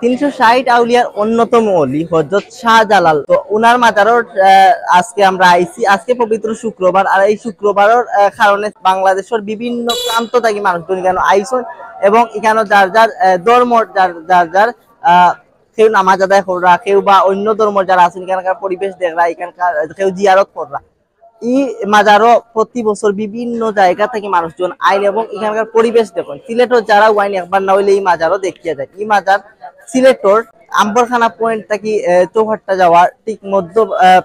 360 আউলিয়ার অন্যতম অলি হযরত শাহজালাল। তো উনার মাজারও আজকে আমরা আইছি, আজকে পবিত্র শুক্রবার। আর এই শুক্রবারের কারণে বাংলাদেশের বিভিন্ন প্রান্ত থেকে মানুষজন এখানে আইসন এবং এখানে যার যার ধর্ম, যার কেউ নামাজ আদায় করা, কেউ বা অন্য ধর্ম যারা আছেন এখানকার পরিবেশ দেখরা, এখানকার কেউ জিয়ারত করা। এই মাজারও প্রতি বছর বিভিন্ন জায়গা থেকে মানুষজন আইন এবং এখানকার পরিবেশ দেখুন। সিলেটর যারা ওয়াইন একবার না হইলে এই মাজারও দেখিয়ে যায়। এই মাজার সিলেটর আম্বরখানা পয়েন্ট থেকে চৌহাট্টা যাওয়ার ঠিক মধ্য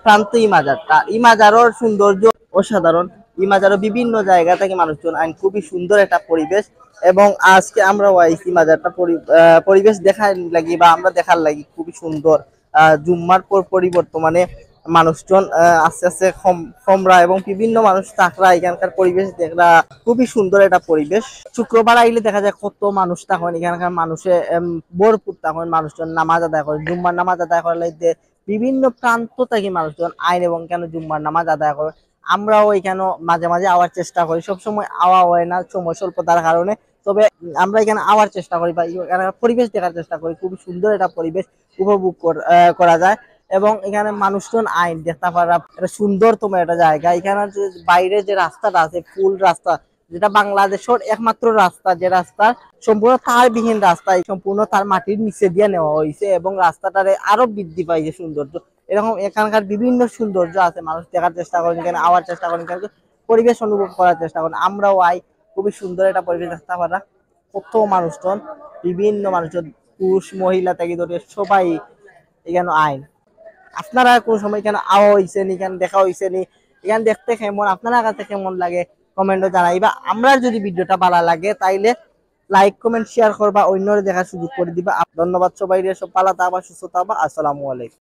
প্রান্ত এই মাজারটা। এই মাজারের সৌন্দর্য অসাধারণ। এই মাজারও বিভিন্ন জায়গা থেকে মানুষজন আইন, খুবই সুন্দর একটা পরিবেশ। এবং আজকে আমরা ওয়াইসি মাজারটা পরিবেশ দেখার লাগি বা আমরা দেখার লাগি খুবই সুন্দর। জুম্মার পর পরিবর্তমানে মানুষজন আস্তে আস্তে কমরা এবং বিভিন্ন মানুষ থাকরা, এখানকার পরিবেশ দেখরা খুবই সুন্দর একটা পরিবেশ। শুক্রবার আইলে দেখা যায় কত মানুষ থাকেন এখানকার, মানুষে ভরপুর থাকেন, মানুষজন নামাজ আদায় করেন। জুম্মার নামাজ আদায় করলে বিভিন্ন প্রান্ত থেকে মানুষজন আইন এবং কেন জুম্মার নামাজ আদায় করে। আমরাও এখানে মাঝে মাঝে আওয়ার চেষ্টা করি, সবসময় আওয়া হয় না সময় স্বল্পতার কারণে। তবে আমরা এখানে আওয়ার চেষ্টা করি বা এখানকার পরিবেশ দেখার চেষ্টা করি। খুবই সুন্দর একটা পরিবেশ উপভোগ করা যায়। এবং এখানে মানুষজন আইন দেখতে পারা একটা সুন্দরতম একটা জায়গা। এখানে বাইরে যে রাস্তাটা আছে, ফুল রাস্তা, যেটা বাংলাদেশের একমাত্র রাস্তা, যে রাস্তা সম্পূর্ণ তারবিহীন রাস্তা, সম্পূর্ণ তার মাটির নিচে দিয়ে নেওয়া হয়েছে এবং রাস্তাটারে আরো বৃদ্ধি পাইছে সৌন্দর্য। এরকম এখানকার বিভিন্ন সৌন্দর্য আছে, মানুষ দেখার চেষ্টা করেন, এখানে আওয়ার চেষ্টা করেন, এখানে পরিবেশ অনুভব করার চেষ্টা করেন। আমরাও আই, খুবই সুন্দর একটা পরিবেশ দেখতে পারা। কত মানুষজন, বিভিন্ন মানুষজন, পুরুষ মহিলা থেকে ধরে সবাই এখানে আইন। আপনারা কোন সময় এখানে আওয়া হয়েছে নি, এখানে দেখা হয়েছে নি, এখানে দেখতে কেমন, আপনারা কাছে কেমন লাগে কমেন্টে জানাইবা। আমরা যদি ভিডিওটা ভালো লাগে তাইলে লাইক কমেন্ট শেয়ার করবা, অন্যরা দেখার সুযোগ করে দিবা। ধন্যবাদ সবাই, সব ভালো থাকবা, সুস্থ থাকবা। আসসালামু আলাইকুম।